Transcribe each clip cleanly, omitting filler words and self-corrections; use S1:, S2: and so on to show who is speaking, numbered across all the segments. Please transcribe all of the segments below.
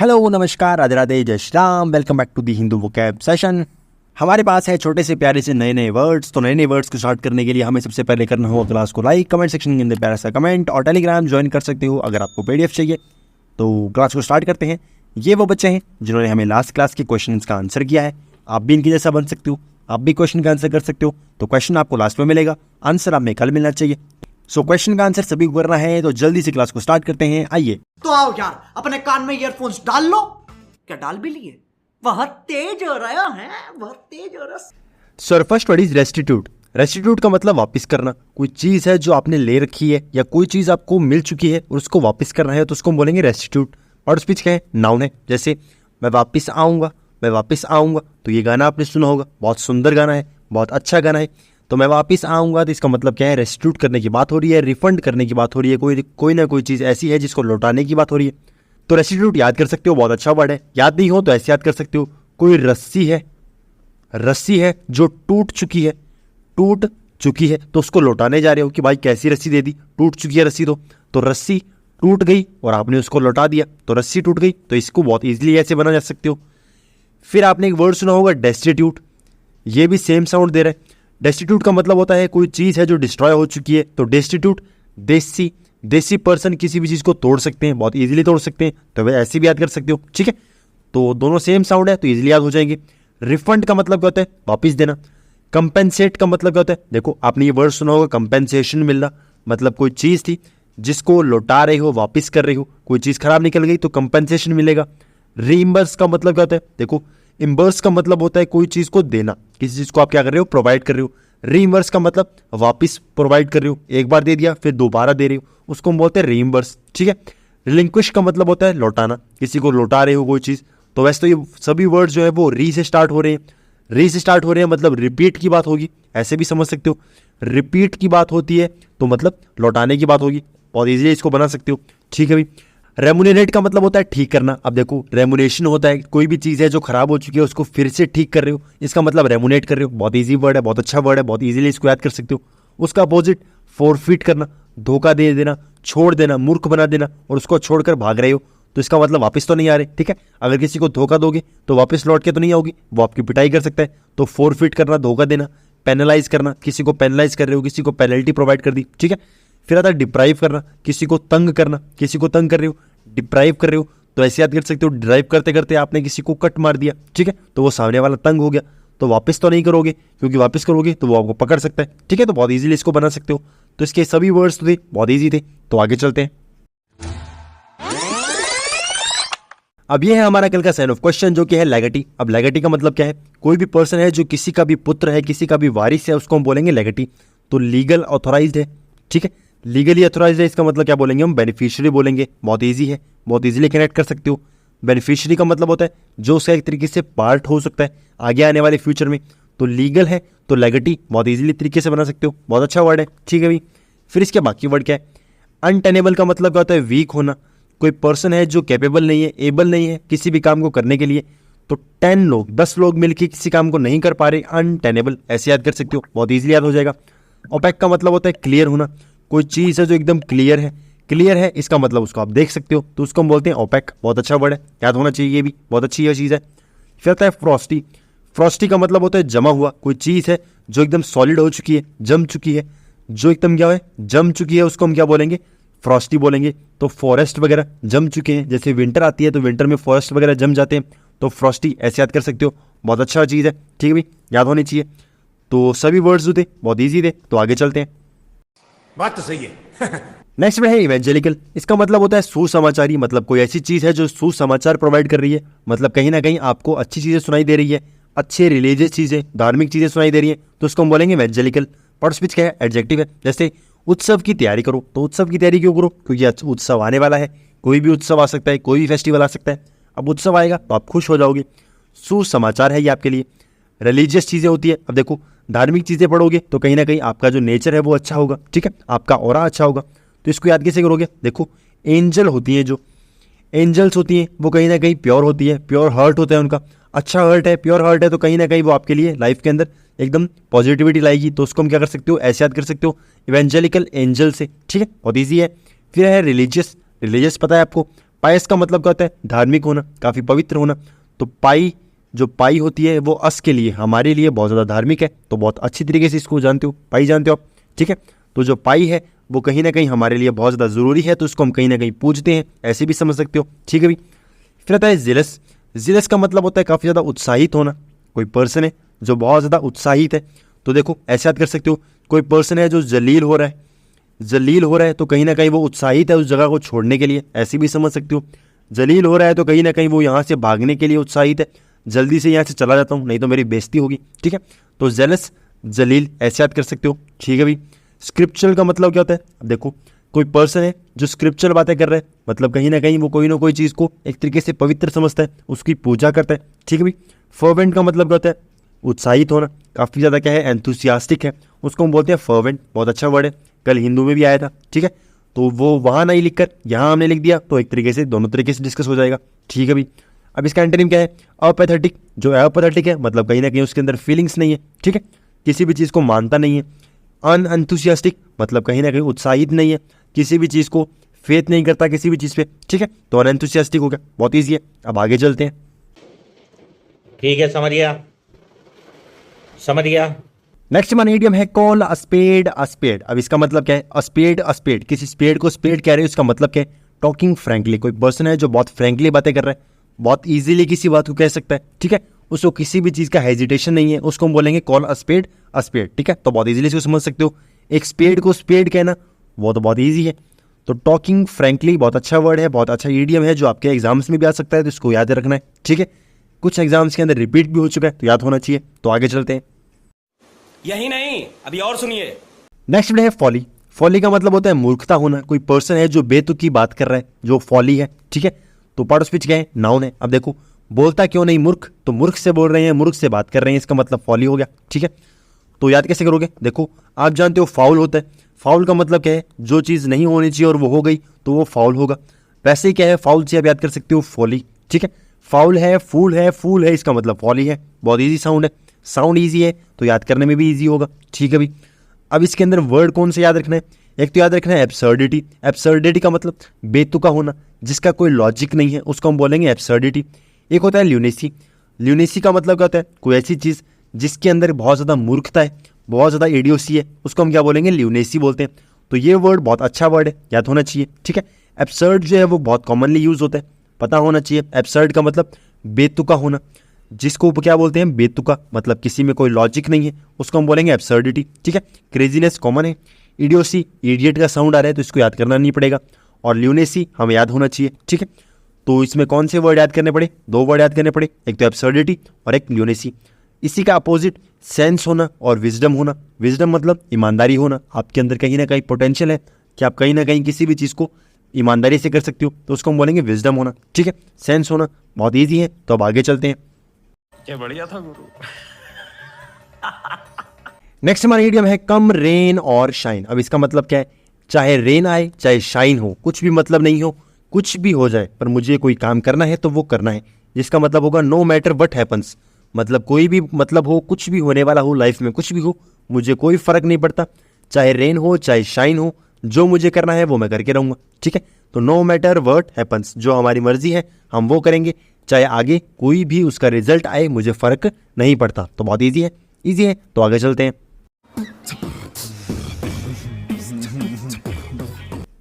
S1: Hello, नमस्कार, राधे राधे, जय Shri Ram. Welcome back to the Hindu vocab session. हमारे पास है छोटे से प्यारे से नए नए वर्ड्स। तो नए नए वर्ड्स को स्टार्ट करने के लिए हमें सबसे पहले करना होगा क्लास को लाइक, कमेंट सेक्शन के अंदर प्यारा सा कमेंट और टेलीग्राम ज्वाइन कर सकते हो अगर आपको पीडीएफ चाहिए। तो क्लास को स्टार्ट करते हैं। ये वो बच्चे हैं जिन्होंने हमें लास्ट क्लास के क्वेश्चन का आंसर किया है। आप भी इनकी जैसा बन सकते हो, आप भी क्वेश्चन का आंसर कर सकते हो। तो क्वेश्चन आपको लास्ट में मिलेगा, आंसर आप में कल मिलना चाहिए। सो क्वेश्चन का आंसर सभी को करना है। तो जल्दी से क्लास को स्टार्ट करते हैं। आइए
S2: तो आओ यार, अपने कान में ईयरफोन्स डाल लो। क्या डाल भी लिए? बहुत तेज हो रहा है, बहुत तेज हो रहा है।
S1: Sir first word is restitute. Restitute का मतलब वापस करना। कोई चीज़ है जो आपने ले रखी है या कोई चीज़ आपको मिल चुकी है और उसको वापस करना है तो उसको हम बोलेंगे रेस्टिट्यूट। और स्पीच क्या है? नाउन है। जैसे मैं वापस आऊँगा, मैं वापस आऊँगा। तो ये गाना आपने सुना होगा, बहुत सुंदर गाना है, बहुत अच्छा गाना है। तो मैं वापस आऊँगा तो इसका मतलब क्या है? रेस्टिट्यूट करने की बात हो रही है, रिफंड करने की बात हो रही है। कोई ना कोई चीज़ ऐसी है जिसको लौटाने की बात हो रही है। तो रेस्टिट्यूट याद कर सकते हो, बहुत अच्छा वर्ड है। याद नहीं हो तो ऐसे याद कर सकते हो। कोई रस्सी है, रस्सी है जो टूट चुकी है, टूट चुकी है तो उसको लौटाने जा रहे हो कि भाई कैसी रस्सी दे दी, टूट चुकी है रस्सी। तो रस्सी टूट गई और आपने उसको लौटा दिया तो रस्सी टूट गई। तो इसको बहुत इजीली ऐसे बना जा सकते हो। फिर आपने एक वर्ड सुना होगा डेस्टिट्यूट। ये भी सेम साउंड दे रहा है। डेस्टिट्यूट का मतलब होता है कोई चीज़ है जो डिस्ट्रॉय हो चुकी है। तो डेस्टिट्यूट देसी पर्सन किसी भी चीज़ को तोड़ सकते हैं, बहुत इजीली तोड़ सकते हैं। तो वह ऐसे भी याद कर सकते हो, ठीक है। तो दोनों सेम साउंड है तो इजीली याद हो जाएंगे। रिफंड का मतलब क्या होता है? वापस देना। कंपेंसेट का मतलब क्या होता है? देखो आपने ये वर्ड सुना होगा, कंपेंसेशन मिलना। मतलब कोई चीज़ थी जिसको लौटा रहे हो, वापस कर रहे हो। कोई चीज़ खराब निकल गई तो कंपेंसेशन मिलेगा। रीइंबर्स का मतलब क्या होता है? देखो इम्बर्स का मतलब होता है कोई चीज़ को देना, किसी चीज़ को आप क्या कर रहे हो? प्रोवाइड कर रहे हो। रीइंबर्स का मतलब वापस प्रोवाइड कर रहे हो, एक बार दे दिया फिर दोबारा दे रहे हो, उसको हम बोलते हैं रीइंबर्स, ठीक है। रिलिंक्विश का मतलब होता है लौटाना, किसी को लौटा रहे हो कोई चीज़। तो वैसे तो ये सभी वर्ड जो है वो री से स्टार्ट हो रहे हैं। री से स्टार्ट हो रहे हैं मतलब रिपीट की बात होगी, ऐसे भी समझ सकते हो। रिपीट की बात होती है तो मतलब लौटाने की बात होगी, बहुत ईजिली इसको बना सकते हो, ठीक है भाई। रेमुनेट का मतलब होता है ठीक करना। अब देखो रेमुनेशन होता है कोई भी चीज़ है जो खराब हो चुकी है उसको फिर से ठीक कर रहे हो, इसका मतलब रेमुनेट कर रहे हो। बहुत ईजी वर्ड है, बहुत अच्छा वर्ड है, बहुत ईजिली इसको याद कर सकते हो। उसका अपोजिट फॉरफिट करना, धोखा दे देना, छोड़ देना, मूर्ख बना देना और उसको छोड़कर भाग रहे हो तो इसका मतलब वापस तो नहीं आ रहे, ठीक है। अगर किसी को धोखा दोगे तो वापस लौट के तो नहीं आओगी, वो आपकी पिटाई कर सकता है। तो फॉरफिट करना, धोखा देना। पेनलाइज करना, किसी को पेनलाइज कर रहे हो, किसी को पेनल्टी प्रोवाइड कर दी, ठीक है। फिर आता है डिप्राइव करना, किसी को तंग करना, किसी को तंग कर रहे हो, डिप्राइव कर रहे हो। तो ऐसे याद कर सकते हो, ड्राइव करते करते आपने किसी को कट मार दिया, ठीक है। तो वो सामने वाला तंग हो गया तो वापस तो नहीं करोगे, क्योंकि वापस करोगे तो वो आपको पकड़ सकता है, ठीक है। तो बहुत इजीली इसको बना सकते हो। तो इसके सभी वर्ड्स थे, बहुत ईजी थे। तो आगे चलते हैं। अब ये है हमारा कल का साइन ऑफ क्वेश्चन जो कि है लेगेटी। अब लेगेटी का मतलब क्या है? कोई भी पर्सन है जो किसी का भी पुत्र है, किसी का भी वारिस है, उसको हम बोलेंगे लेगेटी। तो लीगल ऑथोराइज्ड है, ठीक है। लीगली ऑथोराइज्ड है, इसका मतलब क्या बोलेंगे हम? बेनिफिशियरी बोलेंगे। बहुत ईजी है, बहुत ईजिली कनेक्ट कर सकते हो। बेनिफिशियरी का मतलब होता है जो उसका एक तरीके से पार्ट हो सकता है आगे आने वाले फ्यूचर में। तो लीगल है तो लेगेटी बहुत ईजिली तरीके से बना सकते हो, बहुत अच्छा वर्ड है, ठीक है भाई। फिर इसके बाकी वर्ड क्या है? अनटेनेबल का मतलब क्या होता है? वीक होना। कोई पर्सन है जो कैपेबल नहीं है, एबल नहीं है किसी भी काम को करने के लिए। तो 10 लोग मिलकर किसी काम को नहीं कर पा रहे, अनटेनेबल, ऐसे याद कर सकते हो, बहुत ईजिली याद हो जाएगा। ओपेक का मतलब होता है क्लियर होना। कोई चीज़ है जो एकदम क्लियर है, क्लियर है इसका मतलब उसको आप देख सकते हो तो उसको हम बोलते हैं ओपेक। बहुत अच्छा वर्ड है, याद होना चाहिए, ये भी बहुत अच्छी यह चीज़ है। फिर आता है फ्रॉस्टी। फ्रॉस्टी का मतलब होता है जमा हुआ। कोई चीज़ है जो एकदम सॉलिड हो चुकी है, जम चुकी है, जो एकदम क्या है? जम चुकी है, उसको हम क्या बोलेंगे? फ्रॉस्टी बोलेंगे। तो फॉरेस्ट वगैरह जम चुके हैं, जैसे विंटर आती है तो विंटर में फॉरेस्ट वगैरह जम जाते हैं, तो फ्रॉस्टी ऐसे याद कर सकते हो, बहुत अच्छा चीज़ है, ठीक है भाई, याद होनी चाहिए। तो सभी वर्ड्स जो थे बहुत ईजी थे। तो आगे चलते हैं।
S2: बात तो सही है।
S1: नेक्स्ट में है इवेंजेलिकल। इसका मतलब होता है सुसमाचारी। मतलब कोई ऐसी चीज़ है जो सुसमाचार प्रोवाइड कर रही है, मतलब कहीं ना कहीं आपको अच्छी चीज़ें सुनाई दे रही है, अच्छे रिलीजियस चीज़ें, धार्मिक चीज़ें सुनाई दे रही है, तो उसको हम बोलेंगे इवेंजेलिकल। और स्पीच क्या है? एडजेक्टिव है। जैसे उत्सव की तैयारी करो, तो उत्सव की तैयारी क्यों करो? क्योंकि उत्सव आने वाला है, कोई भी उत्सव आ सकता है, कोई भी फेस्टिवल आ सकता है। अब उत्सव आएगा तो आप खुश हो जाओगे, सुसमाचार है ये आपके लिए। रिलीजियस चीज़ें होती है, अब देखो धार्मिक चीज़ें पढ़ोगे तो कहीं ना कहीं आपका जो नेचर है वो अच्छा होगा, ठीक है, आपका ऑरा अच्छा होगा। तो इसको याद कैसे करोगे? देखो एंजल होती हैं, जो एंजल्स होती हैं वो कहीं ना कहीं प्योर होती है, प्योर हार्ट होता है उनका, अच्छा हार्ट है, प्योर हार्ट है, तो कहीं ना कहीं वो आपके लिए लाइफ के अंदर एकदम पॉजिटिविटी लाएगी। तो उसको हम क्या कर सकते हो? ऐसे याद कर सकते हो, इवेंजेलिकल एंजल से, ठीक है, बहुत ईजी है। फिर है रिलीजियस। रिलीजियस पता है आपको, पायस का मतलब क्या होता है? धार्मिक होना, काफ़ी पवित्र होना। तो पाई, जो पाई होती है वो अस के लिए, हमारे लिए बहुत ज़्यादा धार्मिक है। तो बहुत अच्छी तरीके से इसको जानते हो, पाई जानते हो आप, ठीक है। तो जो पाई है वो कहीं ना कहीं हमारे लिए बहुत ज़्यादा ज़रूरी है, तो उसको हम कहीं ना कहीं पूजते हैं, ऐसे भी समझ सकते हो, ठीक है भाई। फिर आता है जिलस। जिलस का मतलब होता है काफ़ी ज़्यादा उत्साहित होना। कोई पर्सन है जो बहुत ज़्यादा उत्साहित है, तो देखो ऐसे याद कर सकते हो, कोई पर्सन है जो जलील हो रहा है, जलील हो रहा है तो कहीं ना कहीं वो उत्साहित है उस जगह को छोड़ने के लिए, ऐसे भी समझ सकते हो। जलील हो रहा है तो कहीं ना कहीं वो यहाँ से भागने के लिए उत्साहित है, जल्दी से यहाँ से चला जाता हूँ नहीं तो मेरी बेइज्जती होगी, ठीक है। तो जेलस, जलील, ऐसे याद कर सकते हो, ठीक है भाई। स्क्रिप्चुरल का मतलब क्या होता है? अब देखो कोई पर्सन है जो स्क्रिप्चुरल बातें कर रहा है, मतलब कहीं ना कहीं वो कोई ना कोई चीज़ को एक तरीके से पवित्र समझता है, उसकी पूजा करता है, ठीक है भाई। फर्वेंट का मतलब क्या होता है? उत्साहित होना, काफ़ी ज़्यादा क्या है, एंथुसियास्टिक है, उसको हम बोलते हैं फर्वेंट। बहुत अच्छा वर्ड है, कल हिंदू में भी आया था, ठीक है। तो वो वहाँ नहीं लिखकर यहाँ हमने लिख दिया, तो एक तरीके से दोनों तरीके से डिस्कस हो जाएगा, ठीक है भाई। अब इसका एंटोनिम क्या है? अपैथेटिक। जो अपैथेटिक है मतलब कहीं ना कहीं उसके अंदर फीलिंग्स नहीं है, ठीक है, किसी भी चीज़ को मानता नहीं है। अनएंथुसियास्टिक मतलब कहीं ना कहीं उत्साहित नहीं है, किसी भी चीज़ को फेथ नहीं करता किसी भी चीज़ पे, ठीक है। तो अनएंथुसियास्टिक हो गया, बहुत ईजी है। अब आगे चलते हैं।
S3: ठीक है, समझ गया, समझ गया।
S1: नेक्स्ट वन इडियम है call a spade a spade. अब इसका मतलब क्या है? अ स्पेड, किसी स्पेड को स्पेड कह रहे हो, इसका मतलब क्या है? Talking frankly. कोई पर्सन है जो बहुत फ्रैंकली बातें कर रहा है, बहुत इजीली किसी बात को कह सकता है, ठीक है, उसको किसी भी चीज़ का हेजिटेशन नहीं है, उसको हम बोलेंगे कॉल अ स्पेड, ठीक है। तो बहुत इजीली इसको समझ सकते हो। एक स्पेड को स्पेड कहना वो तो बहुत ईजी है। तो टॉकिंग फ्रैंकली बहुत अच्छा वर्ड है, बहुत अच्छा ईडियम है जो आपके एग्जाम्स में भी आ सकता है, तो इसको याद रखना है, ठीक है। कुछ एग्जाम्स के अंदर रिपीट भी हो चुका है तो याद होना चाहिए। तो आगे चलते हैं।
S4: यही नहीं, अभी और सुनिए।
S1: नेक्स्ट वर्ड है फॉली। फॉली का मतलब होता है मूर्खता होना। कोई पर्सन है जो बेतुकी बात कर रहा है, जो फॉली है, ठीक है। तो पार्ट ऑफ स्पीच क्या है? नाउन है। अब देखो बोलता क्यों नहीं मूर्ख, तो मूर्ख से बोल रहे हैं, मूर्ख से बात कर रहे हैं, इसका मतलब फॉली हो गया, ठीक है। तो याद कैसे करोगे? देखो आप जानते हो फाउल होता है, फाउल का मतलब क्या है? जो चीज़ नहीं होनी चाहिए और वो हो गई तो वो फाउल होगा। वैसे ही क्या है, फाउल से आप याद कर सकते हो फॉली, ठीक है। फाउल है, फूल है, इसका मतलब फॉली है। बहुत ईजी साउंड है, साउंड ईजी है तो याद करने में भी ईजी होगा, ठीक है भाई। अब इसके अंदर वर्ड कौन से याद रखना है? एक तो याद रखना है एब्सर्डिटी। एब्सर्डिटी का मतलब बेतुका होना, जिसका कोई लॉजिक नहीं है, उसको हम बोलेंगे एब्सर्डिटी। एक होता है ल्यूनेसी। ल्यूनेसी का मतलब क्या होता है? कोई ऐसी चीज़ जिसके अंदर बहुत ज़्यादा मूर्खता है, बहुत ज़्यादा इडियोसी है, उसको हम क्या बोलेंगे? ल्यूनेसी बोलते हैं। तो ये वर्ड बहुत अच्छा वर्ड है, याद होना चाहिए, ठीक है। एब्सर्ड जो है वो बहुत कॉमनली यूज होता है, पता होना चाहिए। एब्सर्ड का मतलब बेतुका होना, जिसको क्या बोलते हैं? बेतुका, मतलब किसी में कोई लॉजिक नहीं है, उसको हम बोलेंगे एब्सर्डिटी, ठीक है। क्रेजीनेस कॉमन है। इडियोसी, इडियट का साउंड आ रहा है तो इसको याद करना नहीं पड़ेगा। और ल्यूनेसी हमें याद होना चाहिए, ठीक है। तो इसमें कौन से वर्ड याद करने पड़े? दो वर्ड याद करने पड़े, एक तो एब्सर्डिटी और एक ल्यूनेसी। इसी का अपोजिट सेंस होना और विजडम होना। विजडम मतलब ईमानदारी होना, आपके अंदर कहीं ना कहीं पोटेंशियल है कि आप कहीं ना कहीं किसी भी चीज़ को ईमानदारी से कर सकते हो, तो उसको हम बोलेंगे विजडम होना, ठीक है। सेंस होना बहुत ईजी है। तो अब आगे चलते हैं।
S4: क्या बढ़िया था गुरु।
S1: नेक्स्ट हमारा इडियम है कम रेन और शाइन। अब इसका मतलब क्या है? चाहे रेन आए चाहे शाइन हो, कुछ भी मतलब नहीं हो, कुछ भी हो जाए, पर मुझे कोई काम करना है तो वो करना है, जिसका मतलब होगा नो मैटर व्हाट हैपन्स। मतलब कोई भी मतलब हो, कुछ भी होने वाला हो लाइफ में, कुछ भी हो, मुझे कोई फर्क नहीं पड़ता, चाहे रेन हो चाहे शाइन हो, जो मुझे करना है वो मैं करके रहूँगा, ठीक है। तो नो मैटर व्हाट हैपन्स, जो हमारी मर्जी है हम वो करेंगे, चाहे आगे कोई भी उसका रिजल्ट आए, मुझे फ़र्क नहीं पड़ता। तो बहुत ईजी है, ईजी है। तो आगे चलते हैं।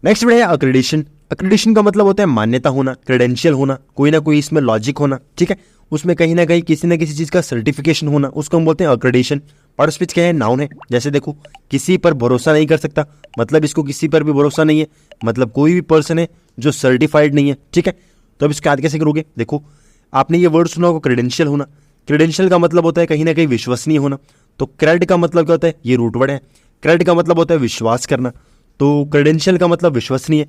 S1: नेक्स्ट वर्ड है अक्रेडिशन। अक्रेडिशन का मतलब होता है मान्यता होना, क्रेडेंशियल होना, कोई ना कोई इसमें लॉजिक होना, ठीक है। उसमें कहीं ना कहीं किसी ना किसी चीज़ का सर्टिफिकेशन होना, उसको हम बोलते हैं अक्रेडिशन। पार्ट ऑफ स्पीच क्या है? नाउन है। जैसे देखो किसी पर भरोसा नहीं कर सकता, मतलब इसको किसी पर भी भरोसा नहीं है, मतलब कोई भी पर्सन है जो सर्टिफाइड नहीं है, ठीक है। तो अब इसको याद कैसे करोगे? देखो आपने ये वर्ड सुना होगा क्रेडेंशियल होना। क्रेडेंशियल का मतलब होता है कहीं ना कहीं विश्वसनीय होना। तो क्रेड का मतलब क्या होता है? ये रूट वर्ड है। क्रेड का मतलब होता है विश्वास करना, तो क्रेडेंशियल का मतलब विश्वसनीय।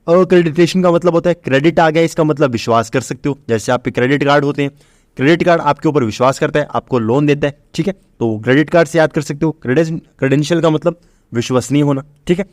S1: अक्रेडिटेशन का मतलब होता है क्रेडिट आ गया, इसका मतलब विश्वास कर सकते हो। जैसे आपके क्रेडिट कार्ड होते हैं, क्रेडिट कार्ड आपके ऊपर विश्वास करता है, आपको लोन देता है, ठीक है। तो क्रेडिट कार्ड से याद कर सकते हो। क्रेडेंशियल का मतलब विश्वसनीय होना, ठीक है।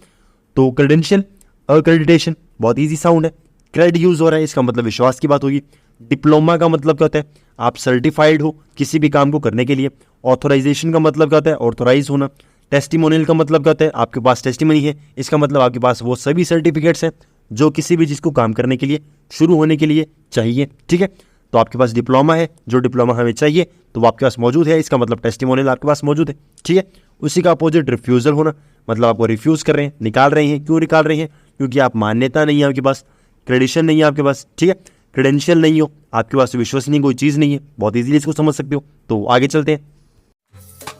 S1: तो क्रेडेंशियल, अक्रेडिटेशन बहुत ईजी साउंड है। क्रेड यूज हो रहा है, इसका मतलब विश्वास की बात होगी। डिप्लोमा का मतलब क्या होता है? आप सर्टिफाइड हो किसी भी काम को करने के लिए। ऑथोराइजेशन का मतलब क्या होता है? ऑथोराइज होना। टेस्टिमोनियल का मतलब क्या होता है? आपके पास टेस्टिमनी है, इसका मतलब आपके पास वो सभी सर्टिफिकेट्स हैं जो किसी भी चीज़ को काम करने के लिए, शुरू होने के लिए चाहिए। ठीक है, तो आपके पास डिप्लोमा है, जो डिप्लोमा हमें चाहिए तो वो आपके पास मौजूद है, इसका मतलब टेस्टिमोनियल आपके पास मौजूद है। ठीक है, उसी का अपोजिट रिफ्यूज़ल होना, मतलब आपको रिफ्यूज़ कर रहे हैं, निकाल रहे हैं। क्यों निकाल रहे हैं? क्योंकि आप मान्यता नहीं है आपके पास, क्रेडिशन नहीं है आपके पास। ठीक है, क्रेडेंशियल नहीं हो आपके पास, विश्वसनीय कोई चीज़ नहीं है। बहुत ईजिली इसको समझ सकते हो। तो आगे चलते हैं।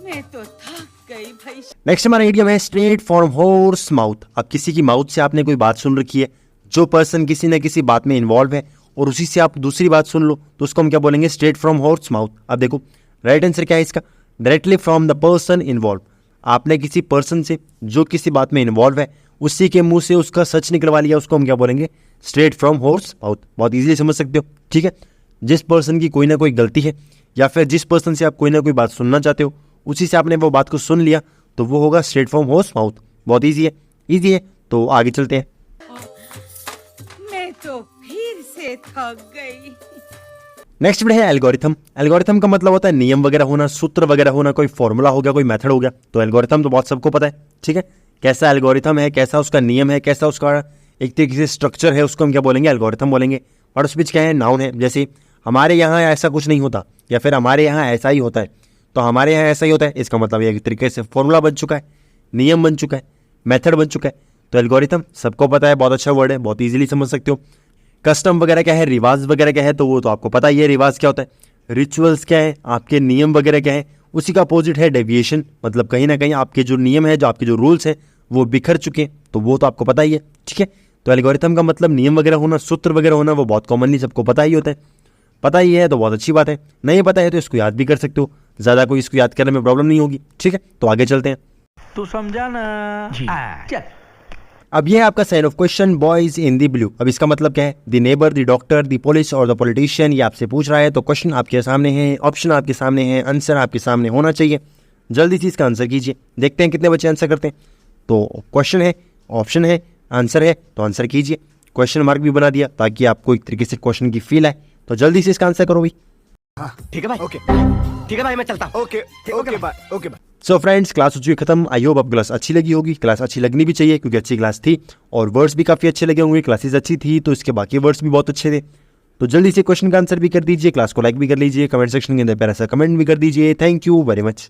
S5: मैं तो थक गई भाई।
S1: नेक्स्ट हमारा इडियम है स्ट्रेट फ्रॉम हॉर्स माउथ। अब किसी की माउथ से आपने कोई बात सुन रखी है, जो पर्सन किसी न किसी बात में इन्वॉल्व है और उसी से आप दूसरी बात सुन लो, तो उसको हम क्या बोलेंगे? Straight from horse mouth. अब देखो राइट आंसर क्या है इसका? Directly from the person involve. आपने किसी पर्सन से जो किसी बात में इन्वॉल्व है, उसी के मुंह से उसका सच निकलवा लिया, उसको हम क्या बोलेंगे? Straight from horse mouth. बहुत इजीली समझ सकते हो। ठीक है, जिस पर्सन की कोई ना कोई गलती है या फिर जिस पर्सन से आप कोई ना कोई बात सुनना चाहते हो, उसी से आपने वो बात को सुन लिया, तो वो होगा स्ट्रेट फ्रॉम हॉर्स माउथ। बहुत ईजी है, ईजी है। तो आगे चलते हैं।
S5: मैं तो फिर से थक गई।
S1: नेक्स्ट वर्ड है एल्गोरिथम। एल्गोरिथम का मतलब होता है नियम वगैरह होना, सूत्र वगैरह होना, कोई फॉर्मूला हो गया, कोई मेथड हो गया। तो एल्गोरिथम तो बहुत सबको पता है। ठीक है, कैसा एल्गोरिथम है, कैसा उसका नियम है, कैसा उसका एक तरीके से स्ट्रक्चर है, उसको हम क्या बोलेंगे? एल्गोरिथम बोलेंगे। और उस बीच क्या है? नाउन है। जैसे हमारे यहाँ ऐसा कुछ नहीं होता, या फिर हमारे यहाँ ऐसा ही होता है, तो हमारे यहाँ ऐसा ही होता है, इसका मतलब एक तरीके से फॉर्मूला बन चुका है, नियम बन चुका है, मेथड बन चुका है। तो एल्गोरिथम सबको पता है, बहुत अच्छा वर्ड है, बहुत ईजिली समझ सकते हो। कस्टम वगैरह क्या है, रिवाज वगैरह क्या है, तो वो तो आपको पता ही है रिवाज क्या होता है। रिचुअल्स क्या है, आपके नियम वगैरह क्या है, उसी का अपोजिट है डेविएशन। मतलब कहीं ना कहीं आपके जो नियम है, जो आपके जो रूल्स हैं, वो बिखर चुके हैं, तो वो तो आपको पता ही है। ठीक है, तो एल्गोरिथम का मतलब नियम वगैरह होना, सूत्र वगैरह होना, वो बहुत कॉमनली सबको पता ही होता है। पता ही है तो बहुत अच्छी बात है, नहीं पता है तो इसको याद भी कर सकते हो, ज़्यादा कोई इसको याद करने में प्रॉब्लम नहीं होगी। ठीक है, तो आगे चलते हैं।
S6: तू समझा ना? चल।
S1: अब ये है आपका sign of question, boys in the blue. अब इसका मतलब क्या है? The neighbour, the doctor, the police और द पॉलिटिशियन। ये आपसे पूछ रहा है, तो क्वेश्चन आपके सामने है, ऑप्शन आपके सामने है, आंसर आपके सामने होना चाहिए। जल्दी से इसका आंसर कीजिए, देखते हैं कितने बच्चे आंसर करते हैं। तो क्वेश्चन है, ऑप्शन है, आंसर है, तो आंसर कीजिए। क्वेश्चन मार्क भी बना दिया ताकि आपको एक तरीके से क्वेश्चन की फील आए। तो जल्दी से इसका आंसर करो भाई।
S6: ठीक है भाई, ओके। ठीक है भाई, मैं चलता हूँ। Okay okay bye, okay bye.
S1: So friends, class हो चुकी खत्म। आई होप आपको क्लास अच्छी लगी होगी। क्लास अच्छी लगनी भी चाहिए क्योंकि अच्छी क्लास थी और वर्ड्स भी काफ़ी अच्छे लगे होंगे। क्लासेस अच्छी थी तो इसके बाकी वर्ड्स भी बहुत अच्छे थे। तो जल्दी से क्वेश्चन का आंसर भी कर दीजिए, क्लास को लाइक भी कर लीजिए, कमेंट सेक्शन के अंदर प्यारा सा कमेंट भी कर दीजिए। Thank you very much.